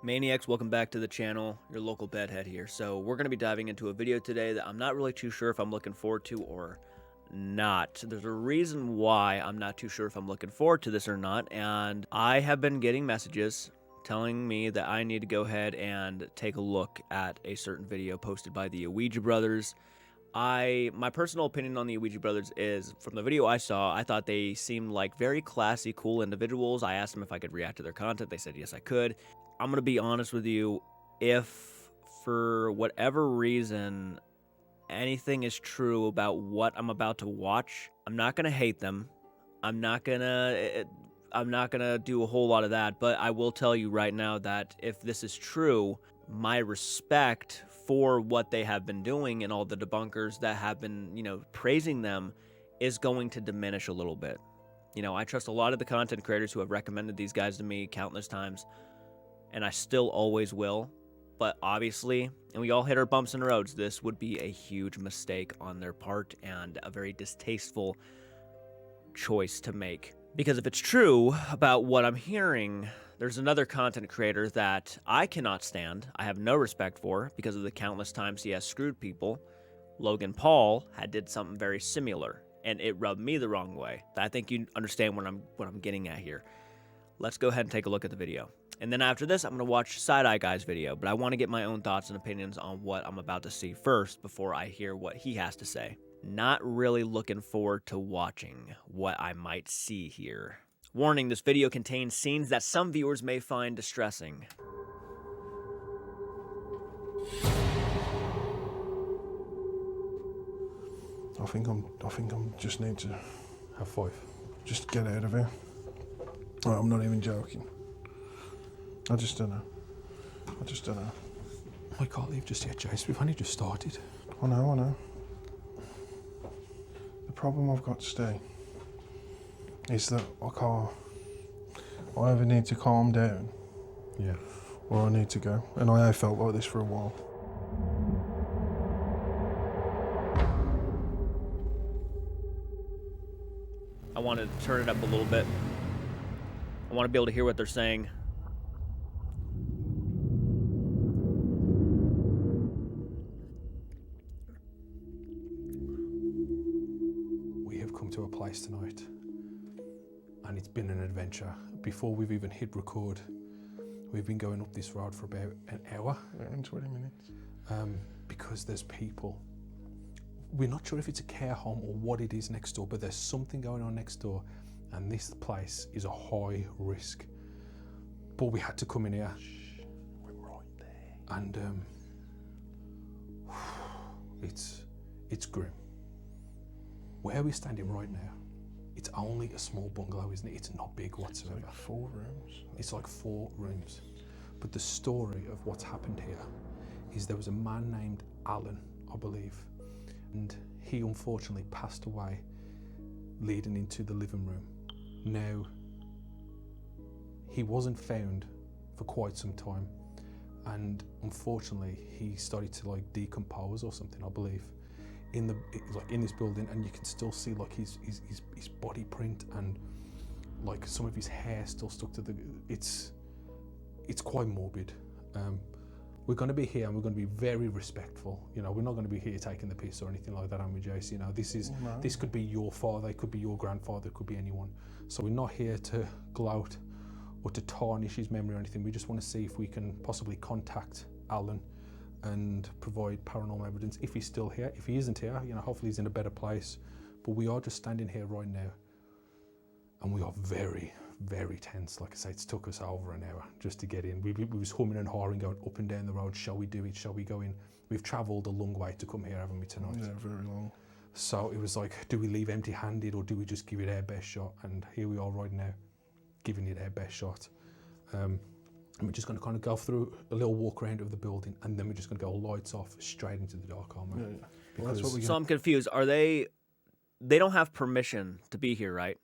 Maniacs, welcome back to the channel. Your local bedhead here. So we're going to be diving into a video today that I'm not really too sure if I'm looking forward to or not. There's a reason why I'm not too sure if I'm looking forward to this or not, and I have been getting messages telling me that I need to go ahead and take a look at a certain video posted by the OUIJA brothers. My personal opinion on the OUIJA brothers is, from the video I saw, I thought they seemed like very classy, cool individuals. I asked them if I could react to their content. They said yes, I could. I'm going to be honest with you. If for whatever reason anything is true about what I'm about to watch, I'm not going to hate them. I'm not going to do a whole lot of that, but I will tell you right now that if this is true, my respect for what they have been doing and all the debunkers that have been, praising them is going to diminish a little bit. I trust a lot of the content creators who have recommended these guys to me countless times, and I still always will. But obviously, and we all hit our bumps in the roads, this would be a huge mistake on their part and a very distasteful choice to make. Because if it's true about what I'm hearing, there's another content creator that I cannot stand, I have no respect for, because of the countless times he has screwed people. Logan Paul did something very similar, and it rubbed me the wrong way. I think you understand what I'm getting at here. Let's go ahead and take a look at the video. And then after this, I'm going to watch Side Eye Guy's video, but I want to get my own thoughts and opinions on what I'm about to see first before I hear what he has to say. Not really looking forward to watching what I might see here. Warning, this video contains scenes that some viewers may find distressing. I think I'm just need to have 5. Just get out of here. I'm not even joking. I just don't know. I can't leave just yet, Jace. We've only just started. I know. The problem I've got to stay is that I either need to calm down, or I need to go. And I have felt like this for a while. I want to turn it up a little bit. I want to be able to hear what they're saying. We have come to a place tonight, and it's been an adventure. Before we've even hit record, we've been going up this road for about an hour. And 20 minutes. Because there's people. We're not sure if it's a care home or what it is next door, but there's something going on next door, and this place is a high risk. But we had to come in here. We're right there. And it's grim. Where we're standing right now, it's only a small bungalow, isn't it? It's not big whatsoever. It's like 4 rooms. It's like 4 rooms. But the story of what's happened here is there was a man named Alan, I believe, and he unfortunately passed away leading into the living room. Now, he wasn't found for quite some time, and unfortunately he started to decompose or something, I believe, in this building, and you can still see his body print and some of his hair still stuck to the. It's quite morbid. We're going to be here and we're going to be very respectful. We're not going to be here taking the piss or anything like that, are we, Jace? This could be your father, it could be your grandfather, it could be anyone. So we're not here to gloat or to tarnish his memory or anything. We just want to see if we can possibly contact Alan and provide paranormal evidence if he's still here. If he isn't here, hopefully he's in a better place. But we are just standing here right now, and we are very, very tense. Like I say, it's took us over an hour just to get in. We was humming and hawing, going up and down the road. Shall we do it? Shall we go in? We've travelled a long way to come here, haven't we, tonight? Yeah, very long. So it was like, do we leave empty-handed or do we just give it our best shot? And here we are right now, giving it our best shot. And we're just going to kind of go through a little walk around of the building, and then we're just going to go lights off straight into the dark, aren't we? Yeah. Well, that's what So I'm confused. Are they don't have permission to be here, right?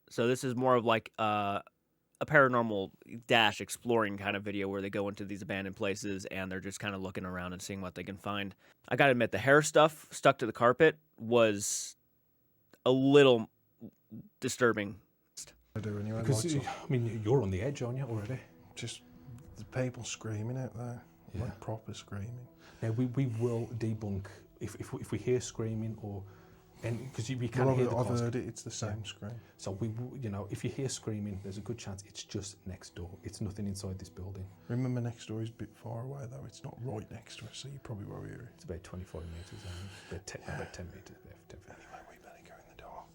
So this is more of like a paranormal dash exploring kind of video where they go into these abandoned places and they're just kind of looking around and seeing what they can find. I gotta admit, the hair stuff stuck to the carpet was a little disturbing. I do anyway. Because, I mean, you're on the edge, aren't you, already? Just the people screaming out there, Yeah. like proper screaming. Now we will debunk if we hear screaming or because you can Well, hear the I've cars. heard it. It's the same scream. So if you hear screaming, there's a good chance it's just next door. It's nothing inside this building. Remember, next door is a bit far away though. It's not right next to us, so you probably won't hear it. It's about 25 metres, about 10 metres. Anyway, we better go in the dark.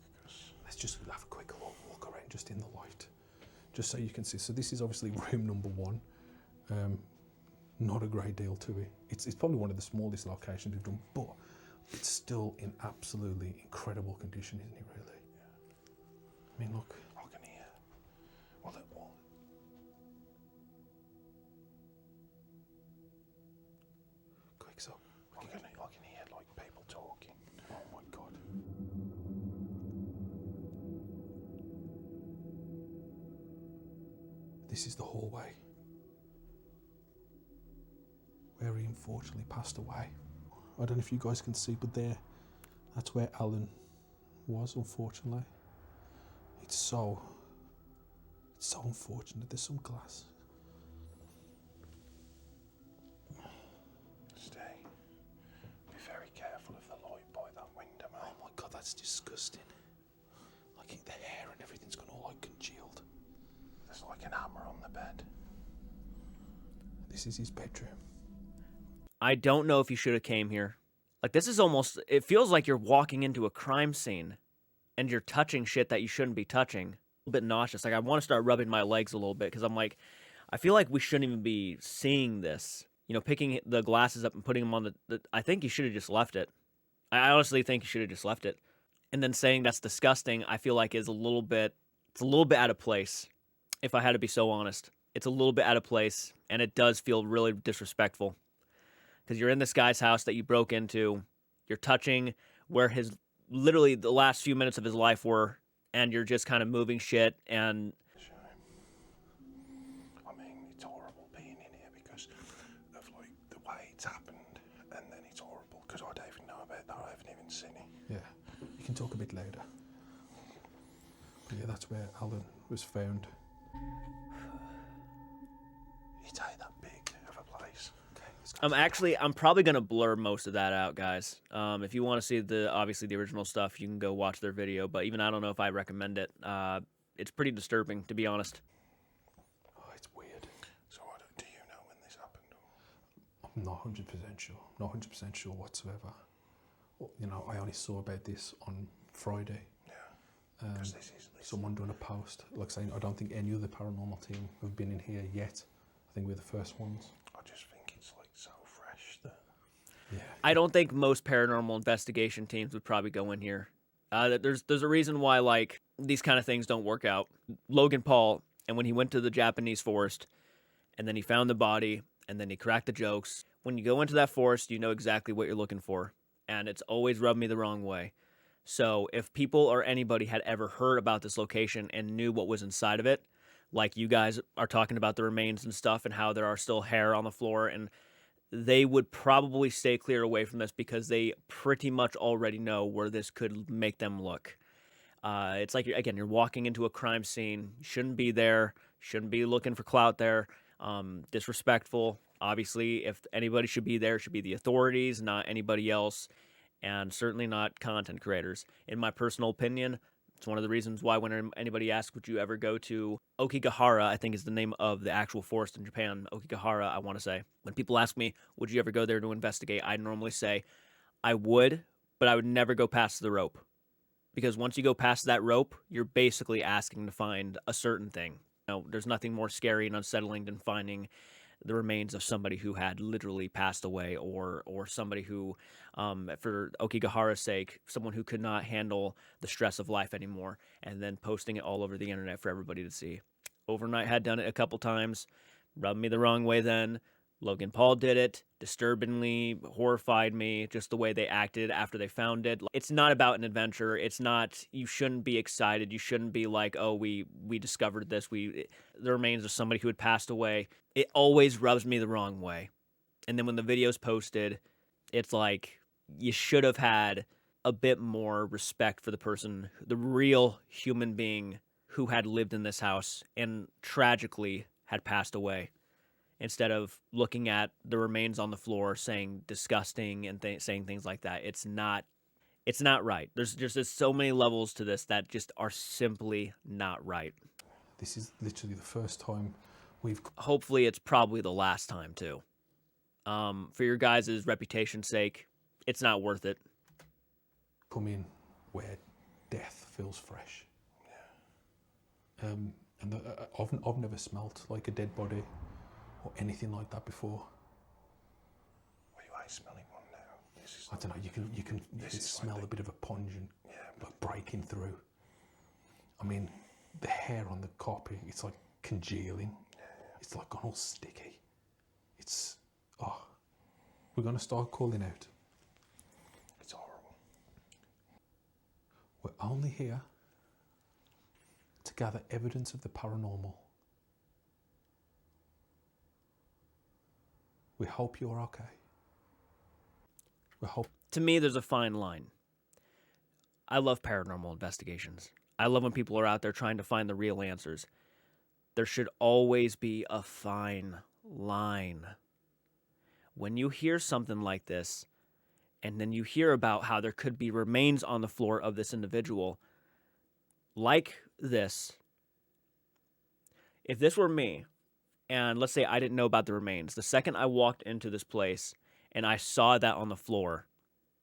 Let's just have a quick walk around just in the light, just so you can see. So this is obviously room number 1. Not a great deal to it. It's probably one of the smallest locations we've done, but it's still in absolutely incredible condition, isn't it, really? Yeah. I mean, look. I can hear. Well, Quick, so. I can hear like people talking. Oh my God. This is the hallway where he unfortunately passed away. I don't know if you guys can see, but that's where Alan was, unfortunately. It's so unfortunate. There's some glass. Stay. Be very careful of the light by that window, mate. Oh my God, that's disgusting. Like the hair and everything's gone all like congealed. There's like an hammer on the bed. This is his bedroom. I don't know if you should have came here. Like, this is almost, it feels like you're walking into a crime scene and you're touching shit that you shouldn't be touching. A bit nauseous. Like, I want to start rubbing my legs a little bit because I'm like, I feel like we shouldn't even be seeing this. You know, picking the glasses up and putting them on the I think you should have just left it. I honestly think you should have just left it. And then saying that's disgusting, I feel like it's a little bit out of place, if I had to be so honest. It's a little bit out of place, and it does feel really disrespectful. Because you're in this guy's house that you broke into, you're touching where literally the last few minutes of his life were, and you're just kind of moving shit, and... I mean, it's horrible being in here because of, like, the way it's happened, and then it's horrible because I don't even know about that, I haven't even seen it. Yeah, you can talk a bit later. But yeah, that's where Alan was found. It ain't that big of a place. I'm probably going to blur most of that out, guys. If you want to see obviously the original stuff, you can go watch their video, but even I don't know if I recommend it. It's pretty disturbing, to be honest. Oh, it's weird. So do you know when this happened? I'm not 100% sure. Not 100% sure whatsoever. Well, you know, I only saw about this on Friday. Yeah. Because this is someone doing a post, like saying, I don't think any other paranormal team have been in here yet. I think we're the first ones. I just think it's like so fresh that... Yeah. I don't think most paranormal investigation teams would probably go in here. There's a reason why, like, these kind of things don't work out. Logan Paul, and when he went to the Japanese forest, and then he found the body, and then he cracked the jokes. When you go into that forest, you know exactly what you're looking for, and it's always rubbed me the wrong way. So if people or anybody had ever heard about this location and knew what was inside of it, like you guys are talking about the remains and stuff and how there are still hair on the floor, and they would probably stay clear away from this because they pretty much already know where this could make them look. It's like, again, you're walking into a crime scene. You shouldn't be there. Shouldn't be looking for clout there. Disrespectful. Obviously, if anybody should be there, it should be the authorities, not anybody else, and certainly not content creators. In my personal opinion, it's one of the reasons why when anybody asks, would you ever go to Okigahara, I think is the name of the actual forest in Japan, Okigahara, I want to say. When people ask me, would you ever go there to investigate, I normally say, I would, but I would never go past the rope. Because once you go past that rope, you're basically asking to find a certain thing. You know, there's nothing more scary and unsettling than finding the remains of somebody who had literally passed away, or somebody who, for Okigahara's sake, someone who could not handle the stress of life anymore, and then posting it all over the internet for everybody to see. Overnight had done it a couple times, rubbed me the wrong way then. Logan Paul did it, disturbingly horrified me, just the way they acted after they found it. It's not about an adventure. It's not, you shouldn't be excited. You shouldn't be like, oh, we discovered this. The remains of somebody who had passed away. It always rubs me the wrong way. And then when the video's posted, it's like, you should have had a bit more respect for the person, the real human being who had lived in this house and tragically had passed away. instead of looking at the remains on the floor, saying disgusting and saying things like that. It's not right. There's so many levels to this that just are simply not right. This is literally the first time we've... Hopefully it's probably the last time too. For your guys' reputation's sake, it's not worth it. come in where death feels fresh. Yeah. I've never smelt like a dead body or anything like that before. Well, you ain't smelling one now. I don't know. You can smell a bit of a pungent, like breaking through. I mean, the hair on the carpet, it's like congealing. Yeah. It's like gone all sticky. It's we're gonna start calling out. It's horrible. We're only here to gather evidence of the paranormal. We hope you're okay. To me, there's a fine line. I love paranormal investigations. I love when people are out there trying to find the real answers. There should always be a fine line. When you hear something like this, and then you hear about how there could be remains on the floor of this individual, like this, if this were me, and let's say I didn't know about the remains, the second I walked into this place and I saw that on the floor,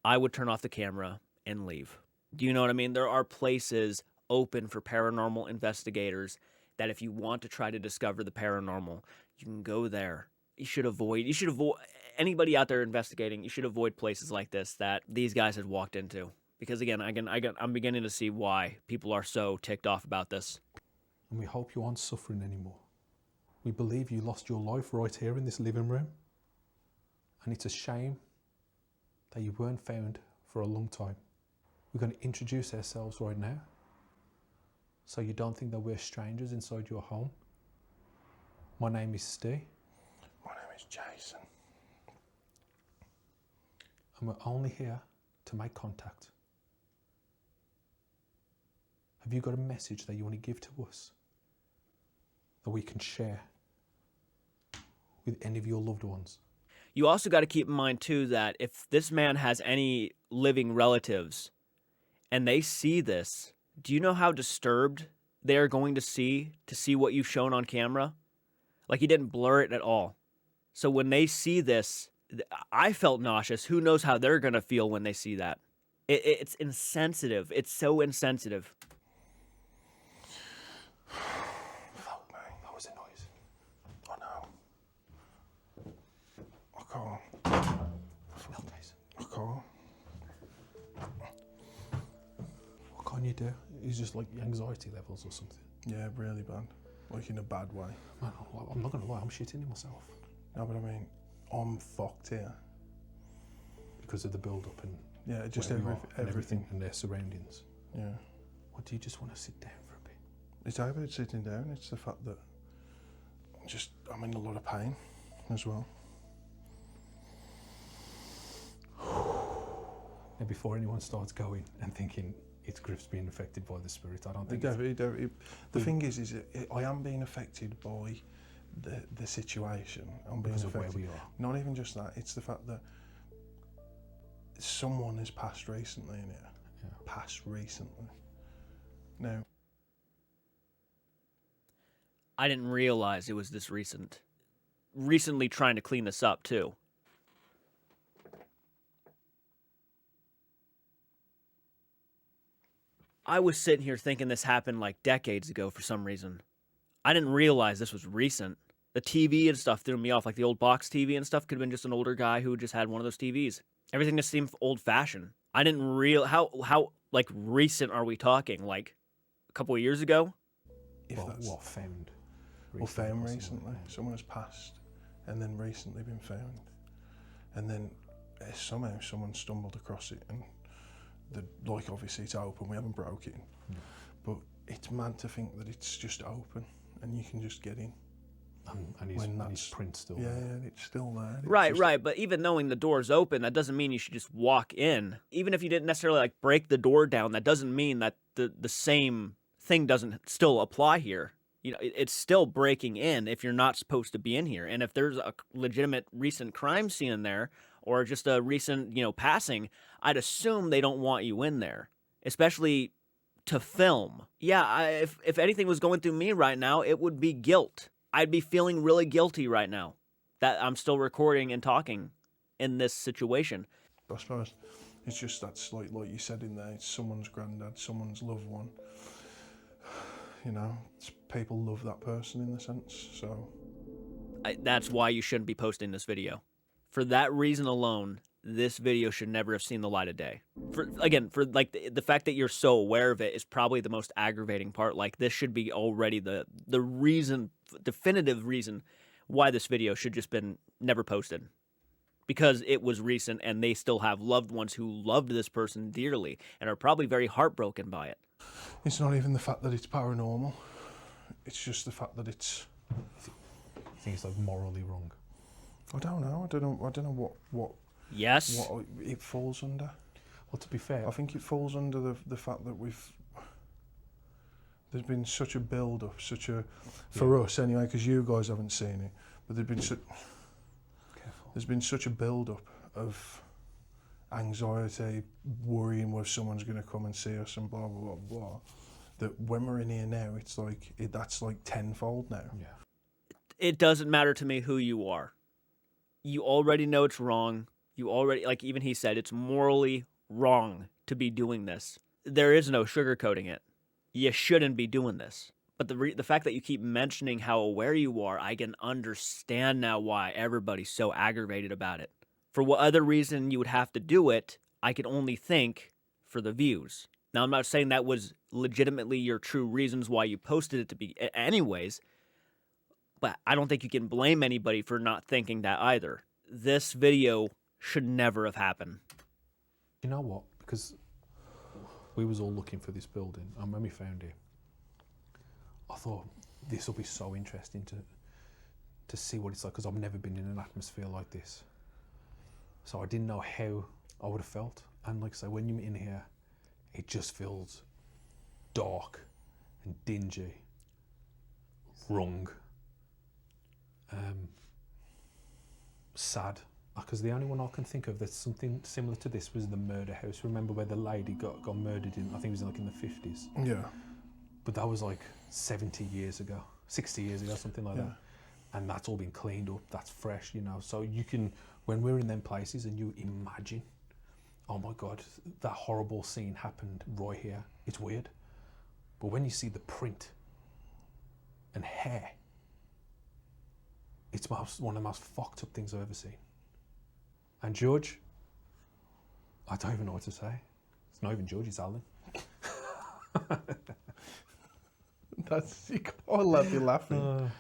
I would turn off the camera and leave. Do you know what I mean? There are places open for paranormal investigators that if you want to try to discover the paranormal, you can go there. You should avoid anybody out there investigating. You should avoid places like this that these guys had walked into, because again, I'm beginning to see why people are so ticked off about this. And we hope you aren't suffering anymore. We believe you lost your life right here in this living room, and it's a shame that you weren't found for a long time. We're going to introduce ourselves right now, so you don't think that we're strangers inside your home. My name is Steve. My name is Jason. And we're only here to make contact. Have you got a message that you want to give to us that we can share with any of your loved ones? You also got to keep in mind too that if this man has any living relatives and they see this, do you know how disturbed they are going to see what you've shown on camera? Like, he didn't blur it at all. So when they see this, I felt nauseous. Who knows how they're going to feel when they see that? It's insensitive. It's so insensitive. Fuck me. That was a noise. I know. I can't. I can't. What can you do? It's just like anxiety levels or something. Yeah, really bad. Like in a bad way. Man, I'm not going to lie, I'm shitting in myself. No, but I mean, I'm fucked here. Because of the build-up and yeah, just everything and their surroundings. Yeah. Or do you just want to sit down for a bit? It's over sitting down. It's the fact that I'm in a lot of pain as well. And before anyone starts going and thinking it's Griff's being affected by the spirit, I don't think the thing is I am being affected by the situation. I'm being because affected. of where we are. Not even just that, it's the fact that someone has passed recently in here. Yeah. Passed recently. Now, I didn't realize it was this recent. Recently trying to clean this up too. I was sitting here thinking this happened like decades ago for some reason. I didn't realize this was recent. The TV and stuff threw me off, like the old box TV and stuff could have been just an older guy who just had one of those TVs. Everything just seemed old-fashioned. I didn't how like recent are we talking? Like a couple of years ago? Found? Well, found recently. Someone has passed and then recently been found. And then somehow someone stumbled across it and obviously it's open, we haven't broke it. But it's mad to think that it's just open and you can just get in. And his print's still there. Yeah, it's still there. Right. But even knowing the door's open, that doesn't mean you should just walk in. Even if you didn't necessarily like break the door down, that doesn't mean that the same thing doesn't still apply here. You know, it's still breaking in if you're not supposed to be in here. And if there's a legitimate recent crime scene in there or just a recent, passing, I'd assume they don't want you in there, especially to film. Yeah, if anything was going through me right now, it would be guilt. I'd be feeling really guilty right now that I'm still recording and talking in this situation. I suppose it's just that's like you said in there, it's someone's granddad, someone's loved one. You know, people love that person in the sense, so... That's why you shouldn't be posting this video. For that reason alone, this video should never have seen the light of day. For the fact that you're so aware of it is probably the most aggravating part. Like, this should be already the reason, definitive reason why this video should just been never posted. Because it was recent and they still have loved ones who loved this person dearly and are probably very heartbroken by it. It's not even the fact that it's paranormal. It's just the fact that it's... I think it's like morally wrong. I don't know. I don't know what Yes. what it falls under. Well, to be fair, I think it falls under the fact that there's been such a build-up, for us anyway, because you guys haven't seen it, but there's been such a build-up of anxiety, worrying whether someone's going to come and see us and blah, blah, blah, blah, that when we're in here now, it's like, that's like tenfold now. yeah. It doesn't matter to me who you are. You already know it's wrong. You already, like even he said, it's morally wrong to be doing this. There is no sugarcoating it. You shouldn't be doing this. But the fact that you keep mentioning how aware you are, I can understand now why everybody's so aggravated about it. For what other reason you would have to do it, I can only think for the views. Now, I'm not saying that was legitimately your true reasons why you posted it to be anyways, but I don't think you can blame anybody for not thinking that either. This video should never have happened. You know what? Because we was all looking for this building, and when we found it, I thought this will be so interesting to see what it's like, because I've never been in an atmosphere like this. So I didn't know how I would have felt. And like I say, when you're in here, it just feels dark and dingy, wrong, sad. Because the only one I can think of that's something similar to this was the murder house. Remember where the lady got murdered in, I think it was like in the 50s. Yeah. But that was like 70 years ago, 60 years ago, something like that. And that's all been cleaned up, that's fresh, you know. So you can, when we're in them places and you imagine, oh my God, that horrible scene happened right here. It's weird. But when you see the print and hair, it's one of the most fucked up things I've ever seen. And George, I don't even know what to say. It's not even George, it's Alan. You can't let me laughing.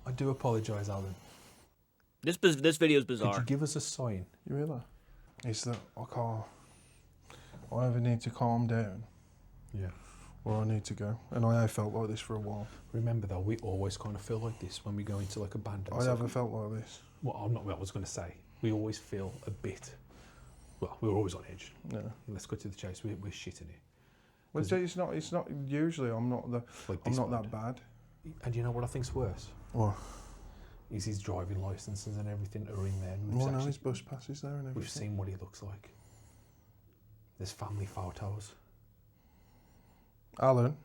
I do apologise, Alan. This video is bizarre. Could you give us a sign? You really? It's that I either need to calm down, Yeah. or I need to go. And I have felt like this for a while. Remember though, we always kind of feel like this when we go into like abandoned. I haven't felt like this. Well, I'm not what I was going to say. We always feel a bit, well, we're always on edge. No. Let's go to the chase. We're shitting it. Well, it's not, usually I'm not that bad. And you know what I think's worse? What? Is his driving licences and everything are in there. And Well, no, his bus passes there and everything. we've seen what he looks like. There's family photos. Alan?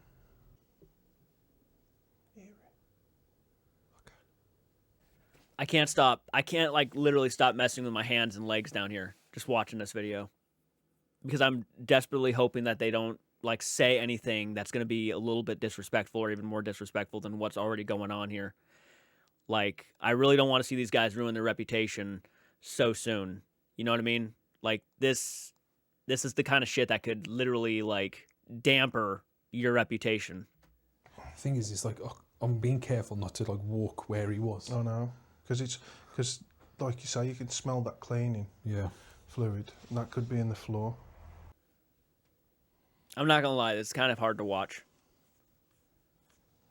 I can't stop. I can't literally stop messing with my hands and legs down here just watching this video. Because I'm desperately hoping that they don't say anything that's going to be a little bit disrespectful or even more disrespectful than what's already going on here. I really don't want to see these guys ruin their reputation so soon. You know what I mean? This is the kind of shit that could literally damper your reputation. The thing is, it's I'm being careful not to walk where he was. Oh no, because like you say, you can smell that cleaning fluid, and that could be in the floor. I'm not gonna lie, it's kind of hard to watch.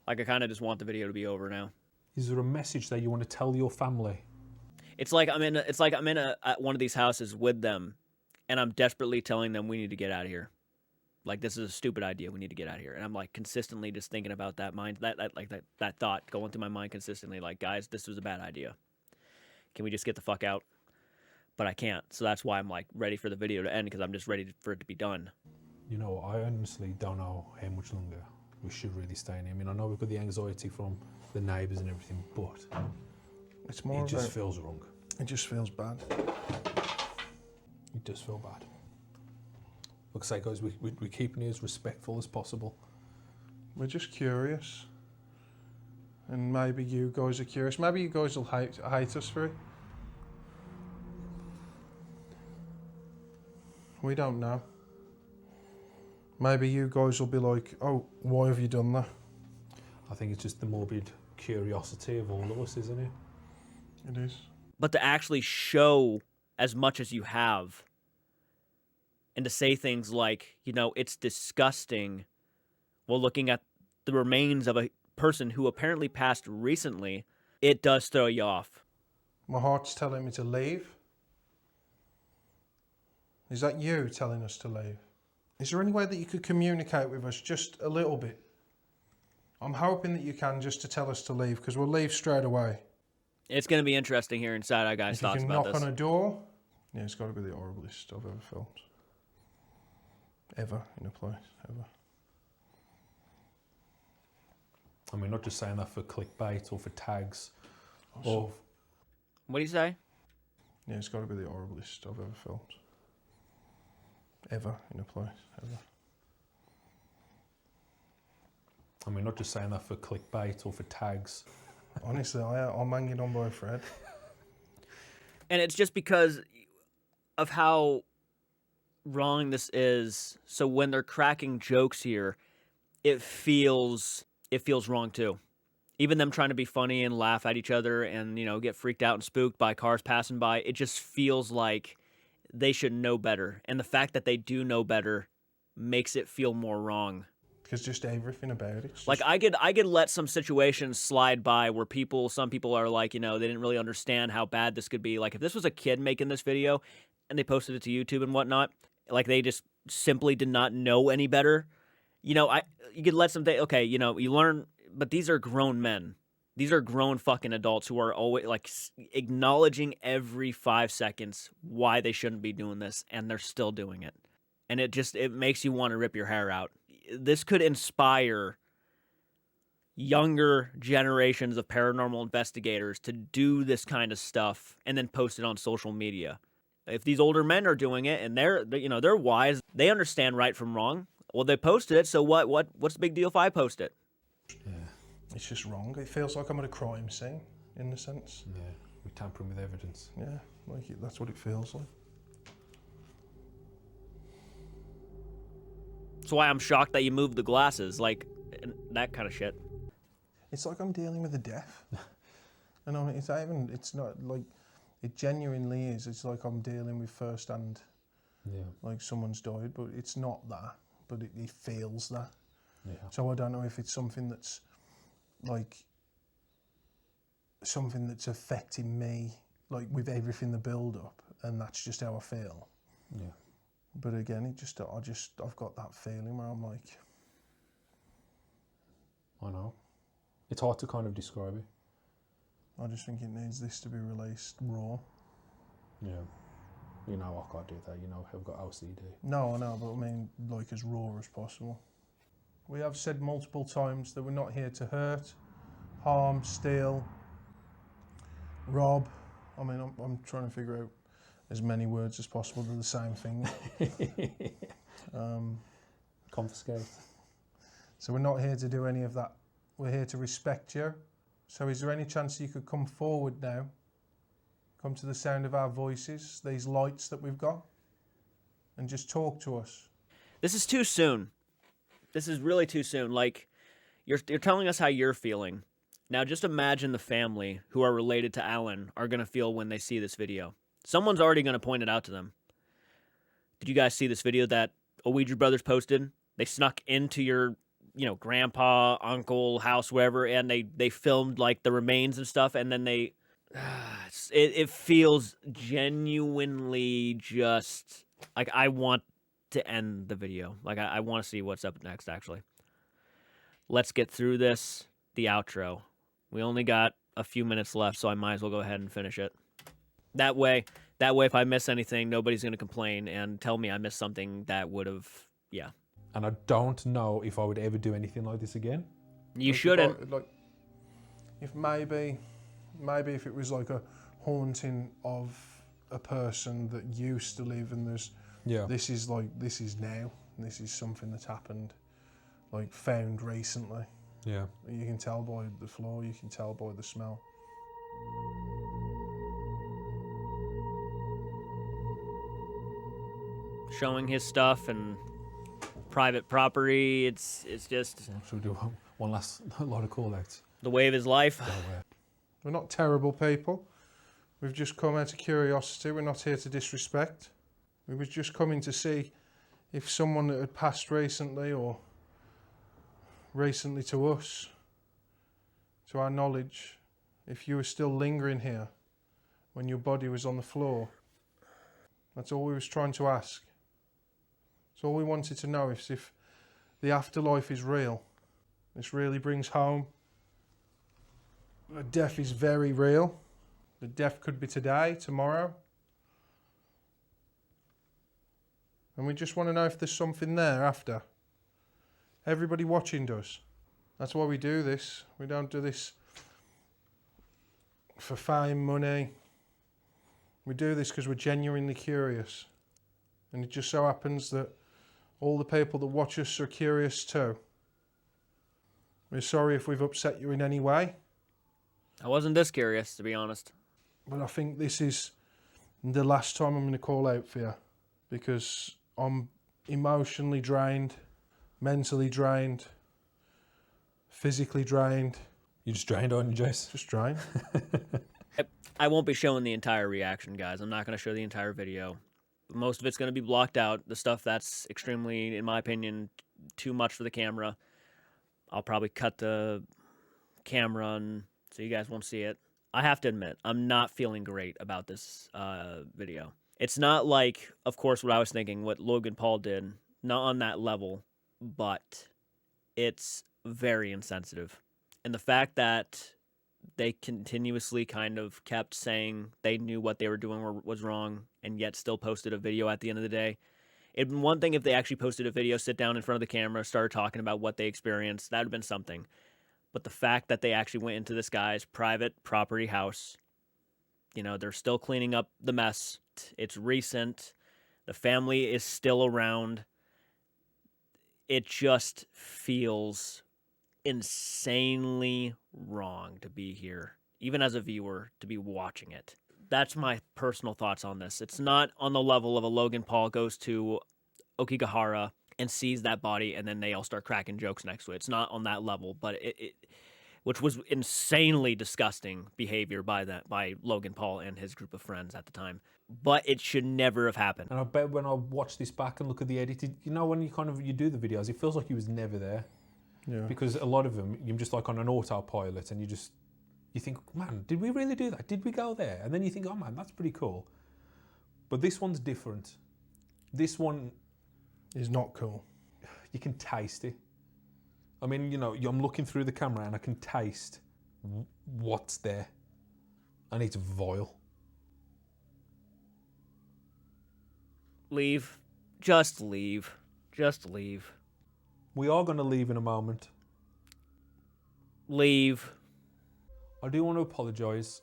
I kind of just want the video to be over now. Is there a message that you want to tell your family? It's like I'm in one of these houses with them, and I'm desperately telling them we need to get out of here. Like, this is a stupid idea. We need to get out of here. And I'm like consistently just thinking about that that thought going through my mind consistently. Like, guys, this was a bad idea. Can we just get the fuck out? But I can't. So that's why I'm like ready for the video to end, because I'm just ready for it to be done. You know, I honestly don't know how much longer we should really stay in here. I mean, I know we've got the anxiety from the neighbours and everything, but It's more it just feels wrong. It just feels bad. It does feel bad. Like I say, guys, we're keeping it as respectful as possible. We're just curious. And maybe you guys are curious. Maybe you guys will hate us for it. We don't know. Maybe you guys will be like, oh, why have you done that? I think it's just the morbid curiosity of all of us, isn't it? It is. But to actually show as much as you have, and to say things like, you know, it's disgusting, while looking at the remains of a person who apparently passed recently, it does throw you off. My heart's telling me to leave. Is that you telling us to leave? Is there any way that you could communicate with us just a little bit? I'm hoping that you can, just to tell us to leave, because we'll leave straight away. It's going to be interesting hearing Side Eye Guy's If you thoughts can about knock this. on a door, yeah, it's got to be the horriblest I've ever filmed. Ever in a place, ever. I mean, not just saying that for clickbait or for tags. Or What do you say? Yeah, it's got to be the horriblest I've ever filmed. Ever in a place, ever. I mean, not just saying that for clickbait or for tags. Honestly, I'm hanging on by a thread. And it's just because of how wrong this is. So when they're cracking jokes here, it feels wrong too. Even them trying to be funny and laugh at each other and, you know, get freaked out and spooked by cars passing by, it just feels like they should know better. And the fact that they do know better makes it feel more wrong. Because just everything about it. Like, I could let some situations slide by where some people are like, you know, they didn't really understand how bad this could be. Like, if this was a kid making this video and they posted it to YouTube and whatnot, like, they just simply did not know any better, you know, you could let some, okay, you know, you learn, but these are grown men. These are grown fucking adults who are always, like, acknowledging every 5 seconds why they shouldn't be doing this, and they're still doing it. And it makes you want to rip your hair out. This could inspire younger generations of paranormal investigators to do this kind of stuff and then post it on social media. If these older men are doing it and they're wise, they understand right from wrong. Well, they posted it, so what's the big deal if I post it? Yeah. It's just wrong. It feels like I'm at a crime scene, in a sense. Yeah, we're tampering with evidence. Yeah, that's what it feels like. That's why I'm shocked that you moved the glasses, like, that kind of shit. It's like I'm dealing with the deaf. And it's not like, it genuinely is. It's like I'm dealing with first-hand, like someone's died, but it's not that, but it feels that. Yeah. So I don't know if it's something that's, like, something that's affecting me, like, with everything, the build-up, and that's just how I feel. Yeah. But again, I've got that feeling where I'm like, I know. It's hard to kind of describe it. I just think it needs this to be released raw. Yeah. You know, I can't do that. You know, I've got OCD. No, I know, but I mean, like, as raw as possible. We have said multiple times that we're not here to hurt, harm, steal, rob. I mean, I'm trying to figure out as many words as possible to the same thing. Confiscate. So we're not here to do any of that. We're here to respect you. So is there any chance you could come forward now? Come to the sound of our voices, these lights that we've got, and just talk to us. This is too soon. This is really too soon. Like, you're telling us how you're feeling. Now just imagine the family who are related to Alan are going to feel when they see this video. Someone's already going to point it out to them. Did you guys see this video that OUIJA Brothers posted? They snuck into your, you know, grandpa, uncle, house, wherever, and they filmed, like, the remains and stuff, and then it feels genuinely just like I want to end the video. Like, I want to see what's up next, actually. Let's get through this, the outro. We only got a few minutes left, so I might as well go ahead and finish it. That way, if I miss anything, nobody's going to complain and tell me I missed something that would have, yeah. And I don't know if I would ever do anything like this again. You shouldn't. If maybe if it was like a haunting of a person that used to live, and this is now, this is something that's happened, like found recently. Yeah. You can tell by the floor, you can tell by the smell. Showing his stuff and private property, it's just Should we do one last lot of call-outs? the way of his life. We're not terrible people. We've just come out of curiosity. We're not here to disrespect. We was just coming to see if someone that had passed recently, or recently to us, to our knowledge, if you were still lingering here when your body was on the floor. That's all we was trying to ask. So all we wanted to know is if the afterlife is real. This really brings home. The death is very real. The death could be today, tomorrow. And we just want to know if there's something there after. Everybody watching does. That's why we do this. We don't do this for fame, money. We do this because we're genuinely curious. And it just so happens that all the people that watch us are curious too. We're sorry if we've upset you in any way. I wasn't this curious, to be honest. But I think this is the last time I'm going to call out for you, because I'm emotionally drained, mentally drained, physically drained. You just drained, aren't you, Jace? Just drained. I won't be showing the entire reaction, guys. I'm not going to show the entire video. Most of it's going to be blocked out. The stuff that's extremely, in my opinion, too much for the camera, I'll probably cut the camera and so you guys won't see it. I have to admit, I'm not feeling great about this video. It's not like, of course, what I was thinking, what Logan Paul did, not on that level, but it's very insensitive. And the fact that they continuously kind of kept saying they knew what they were doing was wrong, and yet still posted a video at the end of the day. It'd been one thing if they actually posted a video, sit down in front of the camera, started talking about what they experienced. That would have been something. But the fact that they actually went into this guy's private property house, you know, they're still cleaning up the mess. It's recent. The family is still around. It just feels insanely wrong to be here, even as a viewer, to be watching it. That's my personal thoughts on this. It's not on the level of a Logan Paul goes to Okigahara and sees that body and then they all start cracking jokes next to it. It's not on that level, but it which was insanely disgusting behavior by Logan Paul and his group of friends at the time. But it should never have happened. And I bet when I watch this back and look at the edited, you know, when you do the videos, it feels like he was never there. Yeah. Because a lot of them, you're just like on an autopilot and you think, man, did we really do that? Did we go there? And then you think, oh man, that's pretty cool. But this one's different. This one is not cool. You can taste it. I mean, you know, I'm looking through the camera and I can taste what's there. And it's vile. Leave. Just leave. Just leave. We are going to leave in a moment. Leave. I do want to apologise.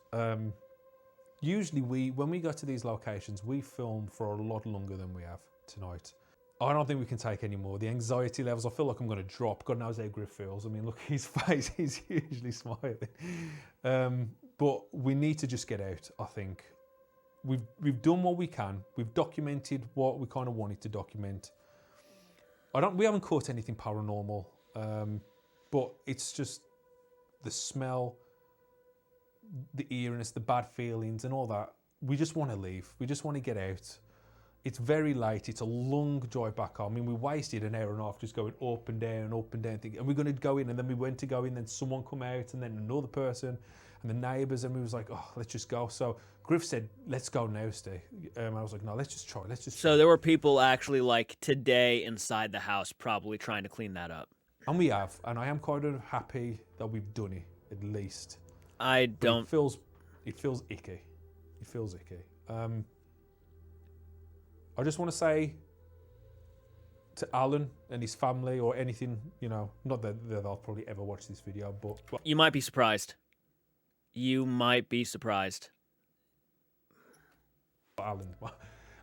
Usually when we go to these locations, we film for a lot longer than we have tonight. I don't think we can take any more. The anxiety levels, I feel like I'm going to drop. God knows how Griff feels. I mean, look, his face, he's hugely smiling. But we need to just get out, I think. We've done what we can. We've documented what we kind of wanted to document. We haven't caught anything paranormal, but it's just the smell, the eeriness, the bad feelings and all that. We just want to leave. We just want to get out. It's very late. It's a long drive back home. I mean, we wasted an hour and a half just going up and down, and we're going to go in, and then we went to go in, then someone come out, and then another person, And the neighbours and we was like, oh, let's just go. So Griff said, let's go now, Steve. I was like, no, let's just try. So there were people actually like today inside the house probably trying to clean that up. And we have, and I am kind of happy that we've done it, at least. I But don't. It feels icky. It feels icky. I just want to say to Alan and his family, or anything, you know, not that they'll probably ever watch this video, but You might be surprised. You might be surprised. Alan's not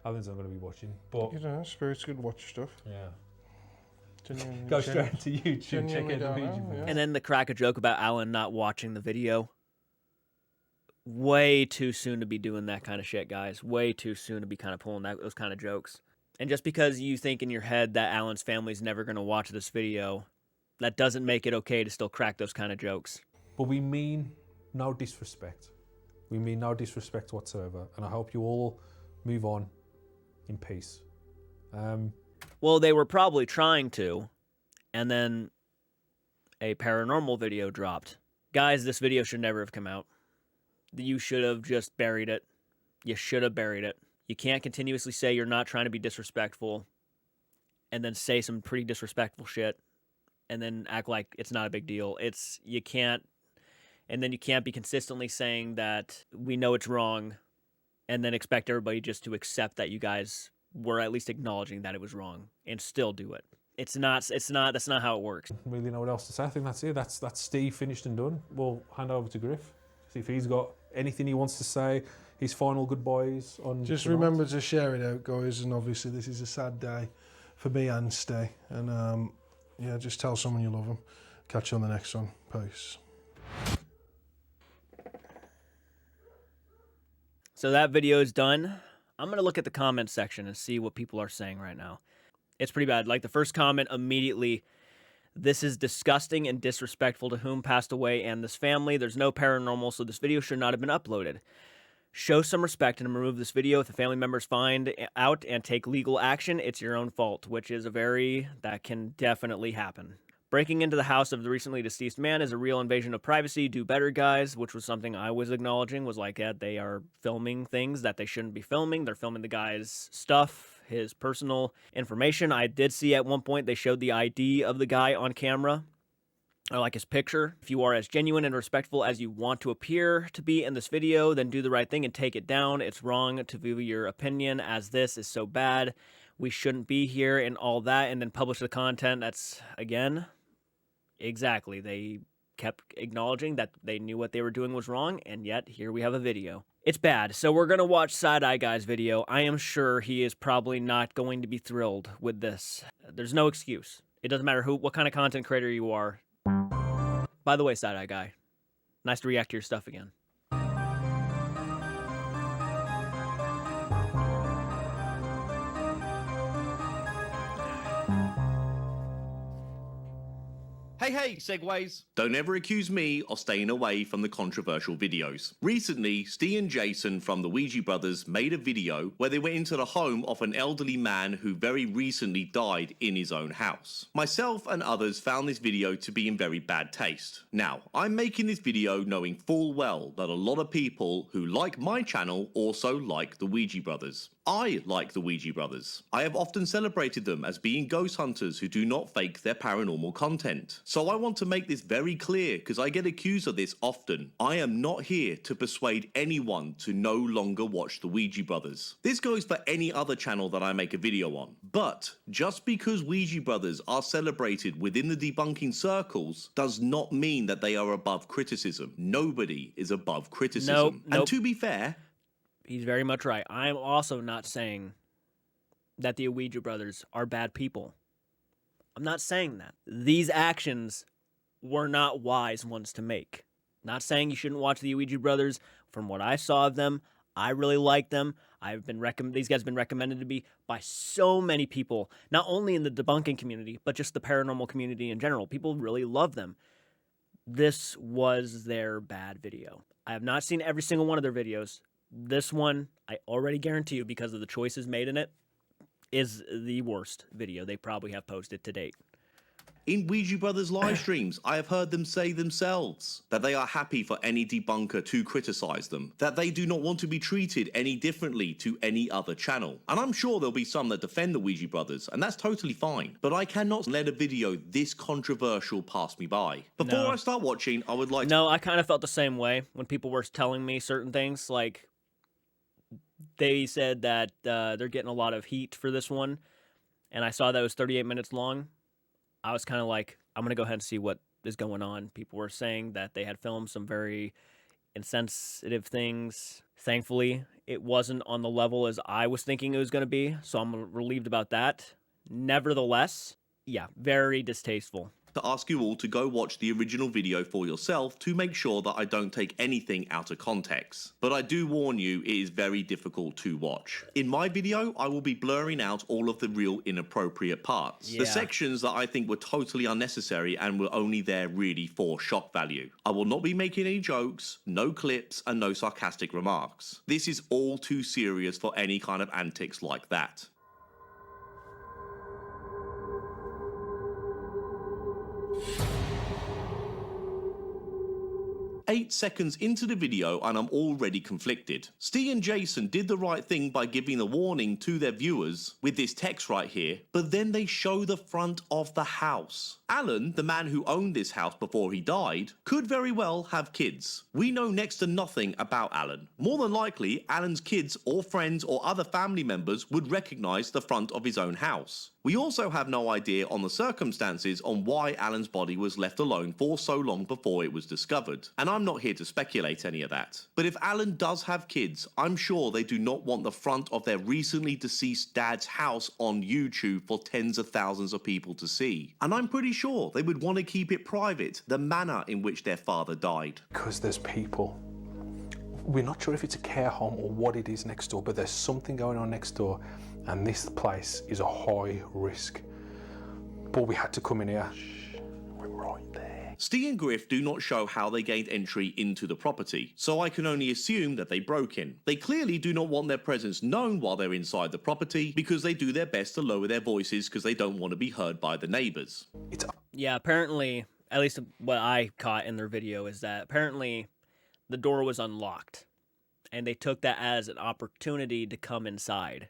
going to be watching. But You know, spirits could watch stuff. yeah, Genuinely- go straight to YouTube, check genuinely out the don't video. know, yeah. And then the crack a joke about Alan not watching the video. Way too soon to be doing that kind of shit, guys. Way too soon to be kind of pulling those kind of jokes. And just because you think in your head that Alan's family's never going to watch this video, that doesn't make it okay to still crack those kind of jokes. But we mean no disrespect. We mean no disrespect whatsoever. And I hope you all move on in peace. Well, they were probably trying to, and then a paranormal video dropped. Guys, this video should never have come out. You should have just buried it. You should have buried it. You can't continuously say you're not trying to be disrespectful and then say some pretty disrespectful shit and then act like it's not a big deal. You can't, and then you can't be consistently saying that we know it's wrong and then expect everybody just to accept that you guys were at least acknowledging that it was wrong and still do it. That's not how it works. Really know what else to say. I think that's it. That's Steve finished and done. We'll hand over to Griff. See if he's got anything he wants to say. His final goodbyes on. Just tonight. remember to share it out, guys. And obviously, this is a sad day for me and Stay. And yeah, just tell someone you love them. Catch you on the next one. Peace. So that video is done. I'm going to look at the comment section and see what people are saying right now. It's pretty bad. Like the first comment immediately, this is disgusting and disrespectful to whom passed away and this family. There's no paranormal, so this video should not have been uploaded. Show some respect and remove this video. If the family members find out and take legal action, it's your own fault, which is that can definitely happen. Breaking into the house of the recently deceased man is a real invasion of privacy. Do better, guys, which was something I was acknowledging, was like, yeah, they are filming things that they shouldn't be filming. They're filming the guy's stuff, his personal information. I did see at one point they showed the ID of the guy on camera. I like his picture. If you are as genuine and respectful as you want to appear to be in this video, then do the right thing and take it down. It's wrong to view your opinion as this is so bad. We shouldn't be here and all that, and then publish the content. That's, again, exactly. They kept acknowledging that they knew what they were doing was wrong, and yet here we have a video. It's bad. So we're going to watch Side Eye Guy's video. I am sure he is probably not going to be thrilled with this. There's no excuse. It doesn't matter what kind of content creator you are. By the way, Side Eye Guy, nice to react to your stuff again. Hey, segues! Don't ever accuse me of staying away from the controversial videos. Recently, Steve and Jason from the Ouija Brothers made a video where they went into the home of an elderly man who very recently died in his own house. Myself and others found this video to be in very bad taste. Now, I'm making this video knowing full well that a lot of people who like my channel also like the Ouija Brothers. I like the Ouija Brothers. I have often celebrated them as being ghost hunters who do not fake their paranormal content. So I want to make this very clear because I get accused of this often. I am not here to persuade anyone to no longer watch the Ouija Brothers. This goes for any other channel that I make a video on. But just because Ouija Brothers are celebrated within the debunking circles does not mean that they are above criticism. Nobody is above criticism. Nope. And to be fair, He's very much right. I'm also not saying that the Ouija brothers are bad people. I'm not saying that. These actions were not wise ones to make. Not saying you shouldn't watch the Ouija brothers. From what I saw of them, I really like them. These guys have been recommended to me by so many people, not only in the debunking community, but just the paranormal community in general. People really love them. This was their bad video. I have not seen every single one of their videos. This one, I already guarantee you, because of the choices made in it, is the worst video they probably have posted to date. In Ouija Brothers live streams, I have heard them say themselves that they are happy for any debunker to criticize them, that they do not want to be treated any differently to any other channel. And I'm sure there'll be some that defend the Ouija Brothers, and that's totally fine. But I cannot let a video this controversial pass me by. Before I start watching, I would like to... No, I kind of felt the same way when people were telling me certain things. Like, they said that they're getting a lot of heat for this one, and I saw that it was 38 minutes long. I was kind of like, I'm going to go ahead and see what is going on. People were saying that they had filmed some very insensitive things. Thankfully, it wasn't on the level as I was thinking it was going to be, so I'm relieved about that. Nevertheless, yeah, very distasteful. To ask you all to go watch the original video for yourself to make sure that I don't take anything out of context. But I do warn you, it is very difficult to watch. In my video, I will be blurring out all of the real inappropriate parts. The sections that I think were totally unnecessary and were only there really for shock value. I will not be making any jokes, no clips, and no sarcastic remarks. This is all too serious for any kind of antics like that. 8 seconds into the video and I'm already conflicted. Steve and Jason did the right thing by giving a warning to their viewers with this text right here, but then they show the front of the house. Alan, the man who owned this house before he died, could very well have kids. We know next to nothing about Alan. More than likely, Alan's kids or friends or other family members would recognize the front of his own house. We also have no idea on the circumstances on why Alan's body was left alone for so long before it was discovered. And I'm not here to speculate any of that. But if Alan does have kids, I'm sure they do not want the front of their recently deceased dad's house on YouTube for tens of thousands of people to see. And I'm pretty sure they would want to keep it private, the manner in which their father died. Because there's people. We're not sure if it's a care home or what it is next door, but there's something going on next door, and this place is a high risk. But we had to come in here. We're right there. Steve and Griff do not show how they gained entry into the property, so I can only assume that they broke in. They clearly do not want their presence known while they're inside the property because they do their best to lower their voices because they don't want to be heard by the neighbors. Yeah, apparently, at least what I caught in their video is that apparently the door was unlocked, and they took that as an opportunity to come inside,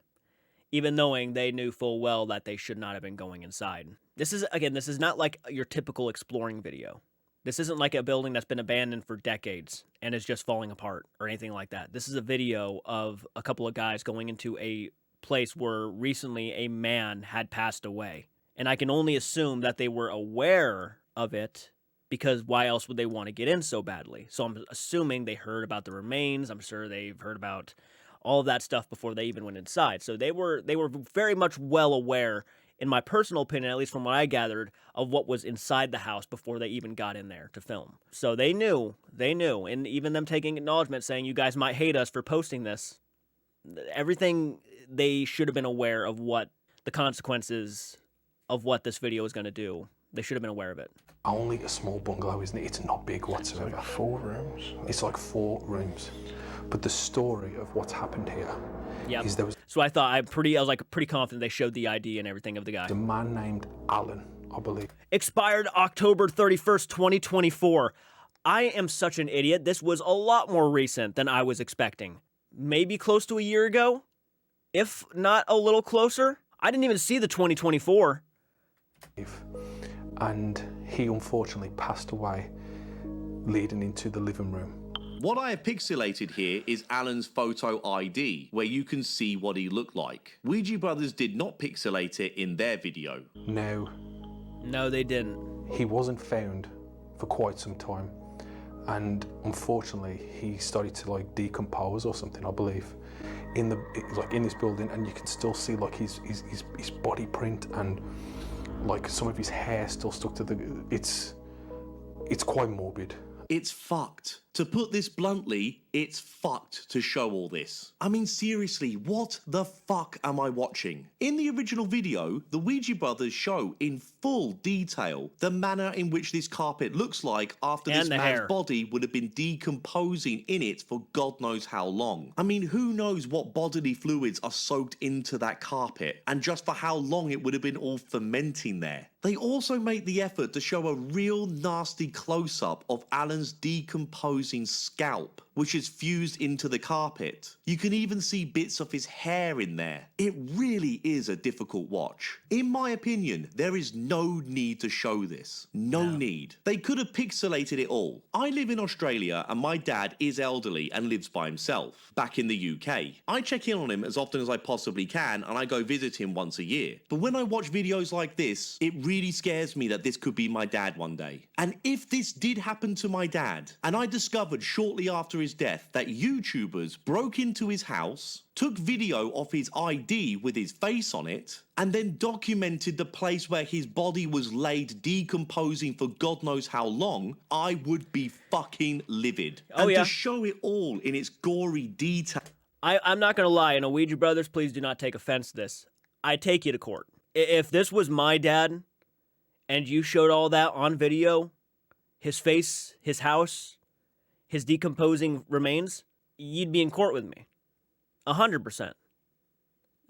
even knowing they knew full well that they should not have been going inside. This is not like your typical exploring video. This isn't like a building that's been abandoned for decades and is just falling apart or anything like that. This is a video of a couple of guys going into a place where recently a man had passed away. And I can only assume that they were aware of it, because why else would they want to get in so badly? So I'm assuming they heard about the remains. I'm sure they've heard about all of that stuff before they even went inside. So they were very much well aware, in my personal opinion, at least from what I gathered, of what was inside the house before they even got in there to film. So they knew, and even them taking acknowledgement saying, you guys might hate us for posting this, everything, they should have been aware of what the consequences of what this video was going to do. They should have been aware of it. Only a small bungalow, isn't it? It's not big whatsoever. It's like 4 rooms. It's like 4 rooms. But the story of what's happened here is there was... So I thought, I was pretty confident they showed the ID and everything of the guy. a man named Alan, I believe. Expired October 31st, 2024. I am such an idiot. This was a lot more recent than I was expecting. Maybe close to a year ago, if not a little closer. I didn't even see the 2024. And he unfortunately passed away leading into the living room. What I have pixelated here is Alan's photo ID, where you can see what he looked like. Ouija Brothers did not pixelate it in their video. No, they didn't. he wasn't found for quite some time, and unfortunately he started to like decompose or something, I believe, in this building, and you can still see like his body print and like some of his hair still stuck to the... It's quite morbid. It's fucked. To put this bluntly, it's fucked to show all this. I mean, seriously, what the fuck am I watching? In the original video, the Ouija brothers show in full detail the manner in which this carpet looks like after this man's body would have been decomposing in it for God knows how long. I mean, who knows what bodily fluids are soaked into that carpet, and just for how long it would have been all fermenting there. They also make the effort to show a real nasty close-up of Alan's decomposing scalp, which is fused into the carpet. You can even see bits of his hair in there. It really is a difficult watch. In my opinion, there is no need to show this. No need. They could have pixelated it all. I live in Australia and my dad is elderly and lives by himself. Back in the UK, I check in on him as often as I possibly can and I go visit him once a year. But when I watch videos like this, it really scares me that this could be my dad one day. And if this did happen to my dad, and I discovered shortly after his death that YouTubers broke into his house, took video of his ID with his face on it, and then documented the place where his body was laid decomposing for God knows how long, I would be fucking livid. To show it all in its gory detail. I'm not going to lie, and OUIJA brothers, please do not take offense to this. I take you to court. If this was my dad, and you showed all that on video, his face, his house, his decomposing remains, you'd be in court with me. 100%.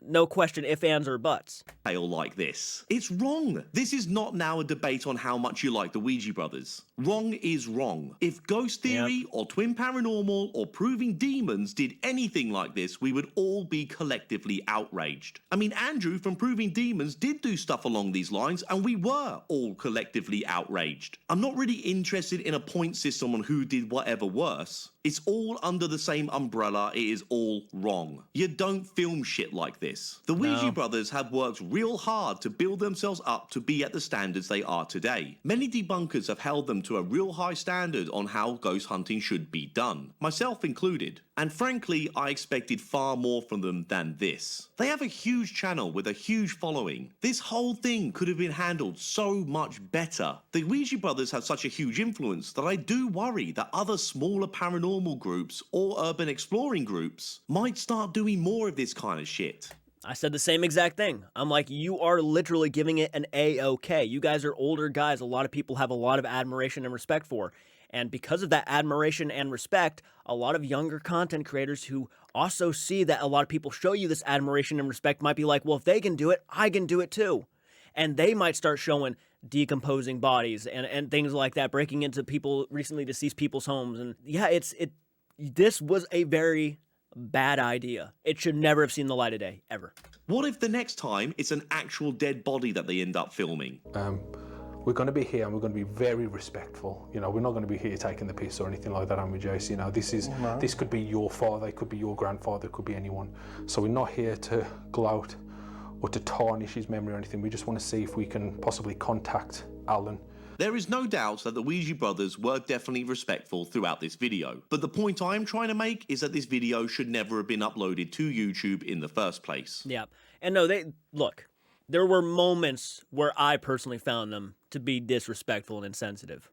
No question, ifs, ands, or buts. Like this. It's wrong. This is not now a debate on how much you like the Ouija brothers. Wrong is wrong. If Ghost Theory or Twin Paranormal or Proving Demons did anything like this, we would all be collectively outraged. I mean, Andrew from Proving Demons did do stuff along these lines and we were all collectively outraged. I'm not really interested in a point system on who did whatever worse. It's all under the same umbrella. It is all wrong. You don't film shit like this. The Ouija brothers have worked real hard to build themselves up to be at the standards they are today. Many debunkers have held them to a real high standard on how ghost hunting should be done, myself included. And frankly, I expected far more from them than this. They have a huge channel with a huge following. This whole thing could have been handled so much better. The Ouija brothers have such a huge influence that I do worry that other smaller paranormal groups or urban exploring groups might start doing more of this kind of shit. I said the same exact thing. I'm like, you are literally giving it an A-OK. You guys are older guys a lot of people have a lot of admiration and respect for. And because of that admiration and respect, a lot of younger content creators who also see that a lot of people show you this admiration and respect might be like, well, if they can do it, I can do it too. And they might start showing decomposing bodies and things like that, breaking into people, recently deceased people's homes. And yeah, this was a very bad idea. It should never have seen the light of day, ever. What if the next time it's an actual dead body that they end up filming? We're going to be here and we're going to be very respectful. You know, we're not going to be here taking the piss or anything like that, are we, Jace? You know, this could be your father, it could be your grandfather, it could be anyone. So we're not here to gloat or to tarnish his memory or anything. We just want to see if we can possibly contact Alan. There is no doubt that the Ouija brothers were definitely respectful throughout this video, but the point I am trying to make is that this video should never have been uploaded to YouTube in the first place. Yeah, and no, look, there were moments where I personally found them to be disrespectful and insensitive.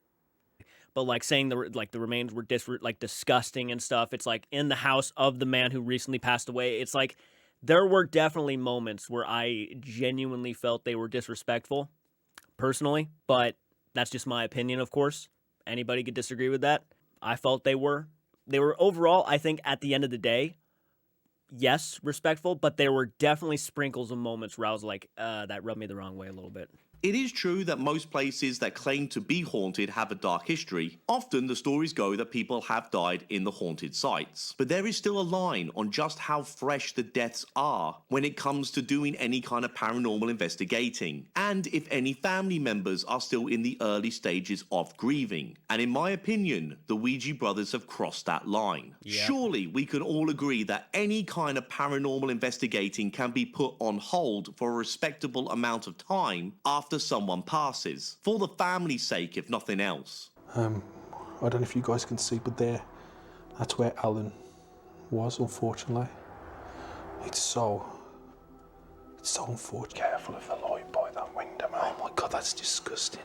But like saying the remains were disgusting and stuff, it's like in the house of the man who recently passed away, it's like there were definitely moments where I genuinely felt they were disrespectful, personally, but that's just my opinion, of course. Anybody could disagree with that. I felt they were overall, I think at the end of the day, yes, respectful, but there were definitely sprinkles of moments where I was like, that rubbed me the wrong way a little bit. It is true that most places that claim to be haunted have a dark history. Often the stories go that people have died in the haunted sites. But there is still a line on just how fresh the deaths are when it comes to doing any kind of paranormal investigating, and if any family members are still in the early stages of grieving. And in my opinion, the Ouija brothers have crossed that line. Yeah. Surely we can all agree that any kind of paranormal investigating can be put on hold for a respectable amount of time after someone passes, for the family's sake, if nothing else. I don't know if you guys can see, but that's where Alan was, unfortunately. It's so unfortunate. Careful of the light by that window, man. Oh my God, that's disgusting.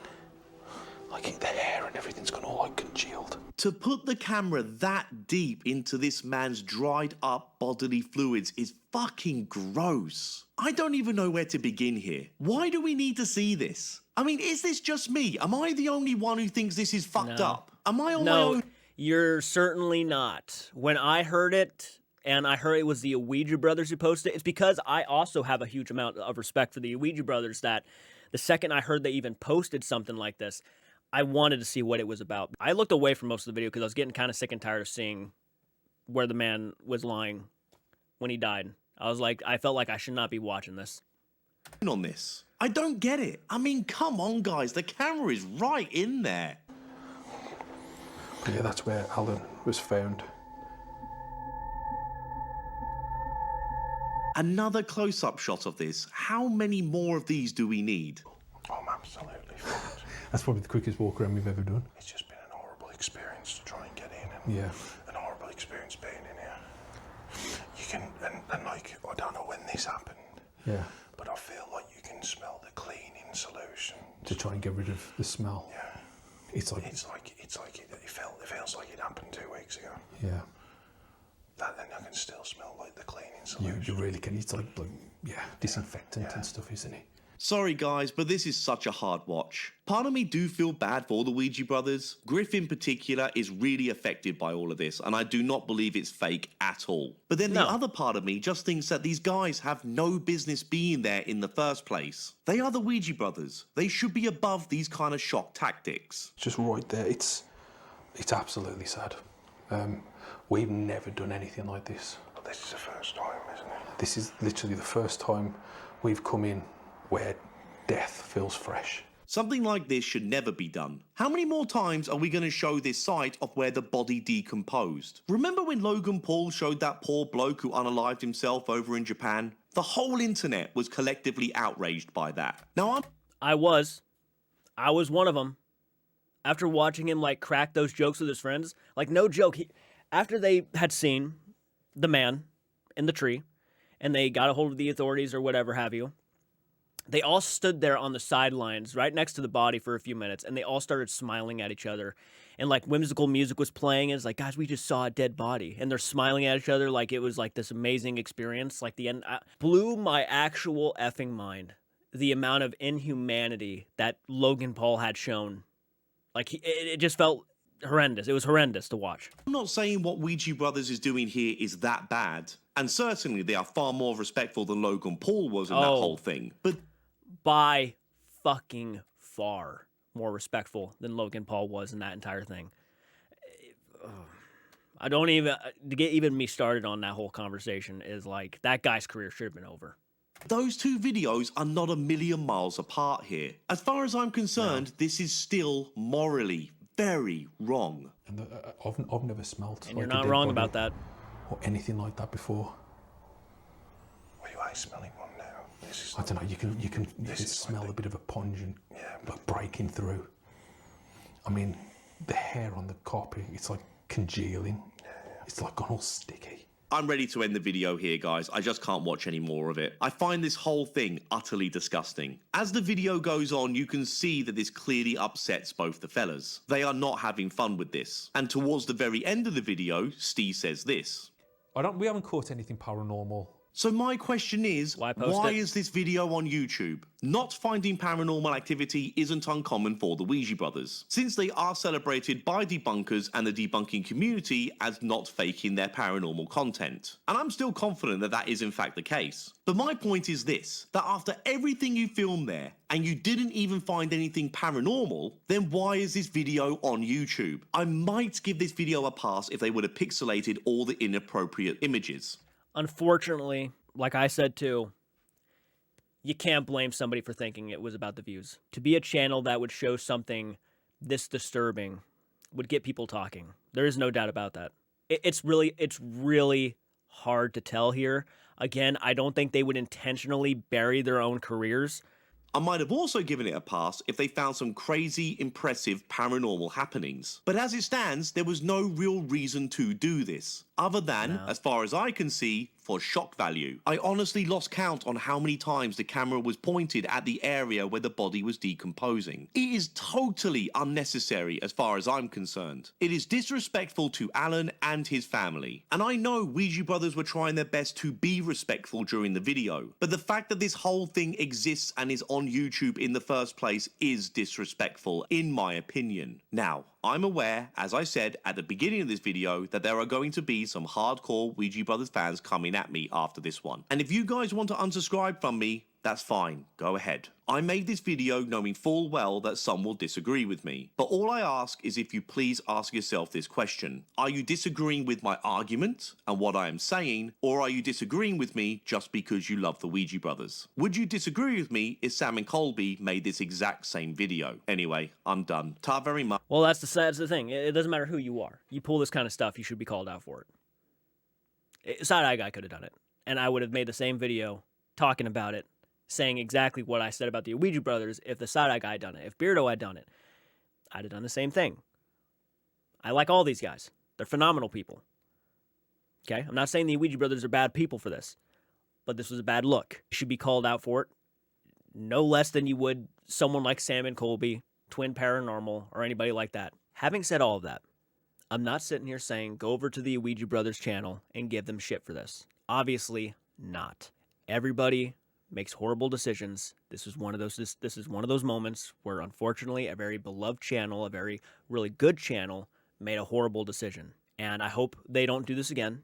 Like the hair and everything's gone more like congealed. To put the camera that deep into this man's dried up bodily fluids is fucking gross. I don't even know where to begin here. Why do we need to see this? I mean, is this just me? Am I the only one who thinks this is fucked up? Am I on my own? You're certainly not. When I heard it, and I heard it was the OUIJA Brothers who posted it, it's because I also have a huge amount of respect for the OUIJA Brothers that the second I heard they even posted something like this, I wanted to see what it was about. I looked away from most of the video because I was getting kind of sick and tired of seeing where the man was lying when he died. I felt like I should not be watching this. On this, I don't get it. I mean, come on, guys. The camera is right in there. Yeah, that's where Alan was found. Another close-up shot of this. How many more of these do we need? Oh, I'm absolutely fucked. That's probably the quickest walk around we've ever done. It's just been an horrible experience to try and get in, and Yeah. an horrible experience being in here. You can, and like, I don't know when this happened, Yeah. but I feel like you can smell the cleaning solution. To try and get rid of the smell. Yeah. It's like, It feels like it happened 2 weeks ago. yeah. That, and I can still smell like the cleaning You solution. really can. It's like yeah, disinfectant and stuff, isn't it? Sorry guys, but this is such a hard watch. Part of me do feel bad for the Ouija brothers. Griff in particular is really affected by all of this, and I do not believe it's fake at all. But then the other part of me just thinks that these guys have no business being there in the first place. They are the Ouija brothers. They should be above these kind of shock tactics. Just right there. It's absolutely sad. We've never done anything like this. But this is the first time, isn't it? This is literally the first time we've come in where death feels fresh. Something like this should never be done. How many more times are we going to show this site of where the body decomposed? Remember when Logan Paul showed that poor bloke who unalived himself over in Japan? The whole internet was collectively outraged by that. Now I was one of them. After watching him like crack those jokes with his friends, like no joke, after they had seen the man in the tree and they got a hold of the authorities or whatever have you, they all stood there on the sidelines right next to the body for a few minutes, and they all started smiling at each other. And like whimsical music was playing, and it's like, guys, we just saw a dead body. And they're smiling at each other like it was like this amazing experience. Like the end blew my actual effing mind. The amount of inhumanity that Logan Paul had shown. Like it just felt horrendous. It was horrendous to watch. I'm not saying what Ouija Brothers is doing here is that bad. And certainly they are far more respectful than Logan Paul was in that whole thing. But by fucking far more respectful than Logan Paul was in that entire thing. I don't even, to get even me started on that whole conversation is like, that guy's career should have been over. those two videos are not a million miles apart here. As far as I'm concerned, this is still morally very wrong. And I've never smelt. And you're not wrong about that. Or anything like that before. Well, you are smelling one now. This is I don't know. You can smell like a bit of a pungent, Yeah, like breaking through. I mean, the hair on the carpet, it's like congealing. It's like gone all sticky. I'm ready to end the video here, guys. I just can't watch any more of it. I find this whole thing utterly disgusting. As the video goes on, you can see that this clearly upsets both the fellas. They are not having fun with this. And towards the very end of the video, Steve says this. We haven't caught anything paranormal. So my question is, Why post why it? is this video on YouTube? Not finding paranormal activity isn't uncommon for the Ouija brothers, since they are celebrated by debunkers and the debunking community as not faking their paranormal content. And I'm still confident that that is in fact the case. But my point is this, that after everything you filmed there, and you didn't even find anything paranormal, then why is this video on YouTube? I might give this video a pass if they would have pixelated all the inappropriate images. Unfortunately, like I said too, you can't blame somebody for thinking it was about the views. To be a channel that would show something this disturbing would get people talking. There is no doubt about that. It's really hard to tell here. Again, I don't think they would intentionally bury their own careers. I might have also given it a pass if they found some crazy, impressive paranormal happenings. But as it stands, there was no real reason to do this, other than, as far as I can see, for shock value. I honestly lost count on how many times the camera was pointed at the area where the body was decomposing. It is totally unnecessary as far as I'm concerned. It is disrespectful to Alan and his family. And I know Ouija Brothers were trying their best to be respectful during the video, but the fact that this whole thing exists and is on YouTube in the first place is disrespectful, in my opinion. Now, I'm aware, as I said at the beginning of this video, that there are going to be some hardcore Ouija Brothers fans coming at me after this one. And if you guys want to unsubscribe from me, that's fine, go ahead. I made this video knowing full well that some will disagree with me, but all I ask is if you please ask yourself this question. Are you disagreeing with my argument and what I am saying, or are you disagreeing with me just because you love the Ouija Brothers? Would you disagree with me if Sam and Colby made this exact same video? Anyway, I'm done. Ta very much. Well, that's the thing. It doesn't matter who you are. You pull this kind of stuff, you should be called out for it. Side-Eye Guy could have done it, and I would have made the same video talking about it, saying exactly what I said about the Ouija Brothers if the Side-Eye Guy had done it. If Beardo had done it, I'd have done the same thing. I like all these guys. They're phenomenal people. Okay? I'm not saying the Ouija Brothers are bad people for this, but this was a bad look. You should be called out for it no less than you would someone like Sam and Colby, Twin Paranormal, or anybody like that. Having said all of that, I'm not sitting here saying go over to the Ouija Brothers channel and give them shit for this. Obviously not. Everybody makes horrible decisions. This is one of those moments where, unfortunately, a very beloved channel, a very really good channel, made a horrible decision. And I hope they don't do this again.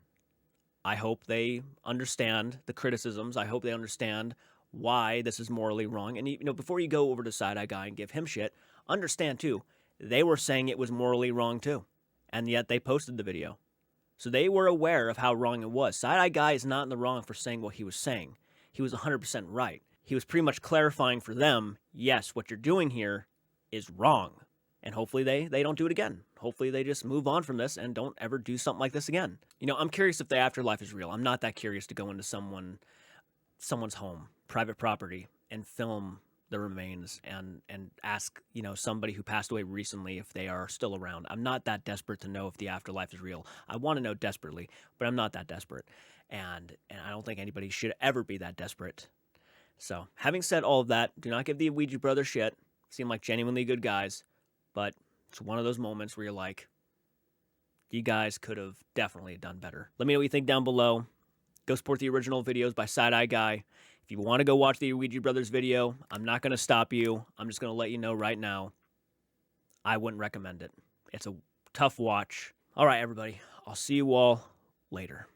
I hope they understand the criticisms. I hope they understand why this is morally wrong. And, you know, before you go over to Side-Eye Guy and give him shit, understand, too, they were saying it was morally wrong, too. And yet they posted the video. So they were aware of how wrong it was. Side-Eye Guy is not in the wrong for saying what he was saying. He was 100% right. He was pretty much clarifying for them, yes, what you're doing here is wrong. And hopefully they don't do it again. Hopefully they just move on from this and don't ever do something like this again. You know, I'm curious if the afterlife is real. I'm not that curious to go into someone's home, private property, and film the remains and ask, you know, somebody who passed away recently if they are still around. I'm not that desperate to know if the afterlife is real. I want to know desperately, but I'm not that desperate. And I don't think anybody should ever be that desperate. So, having said all of that, do not give the Ouija Brothers shit. Seem like genuinely good guys, but it's one of those moments where you're like, you guys could have definitely done better. Let me know what you think down below. Go support the original videos by Side-Eye Guy. If you want to go watch the Ouija Brothers video, I'm not going to stop you. I'm just going to let you know right now, I wouldn't recommend it. It's a tough watch. All right, everybody. I'll see you all later.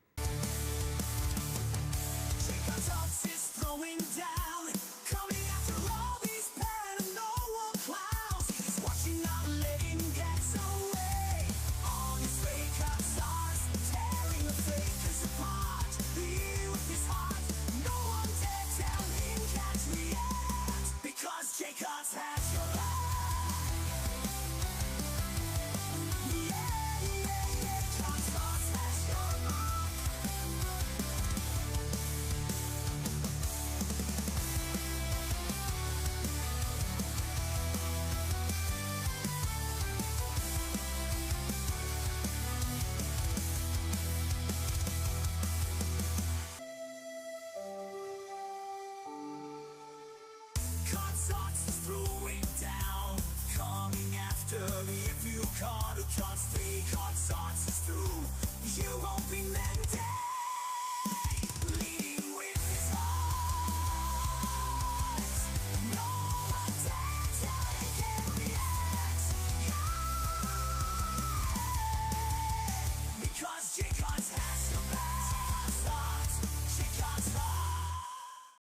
Throwing down, coming after me if you come.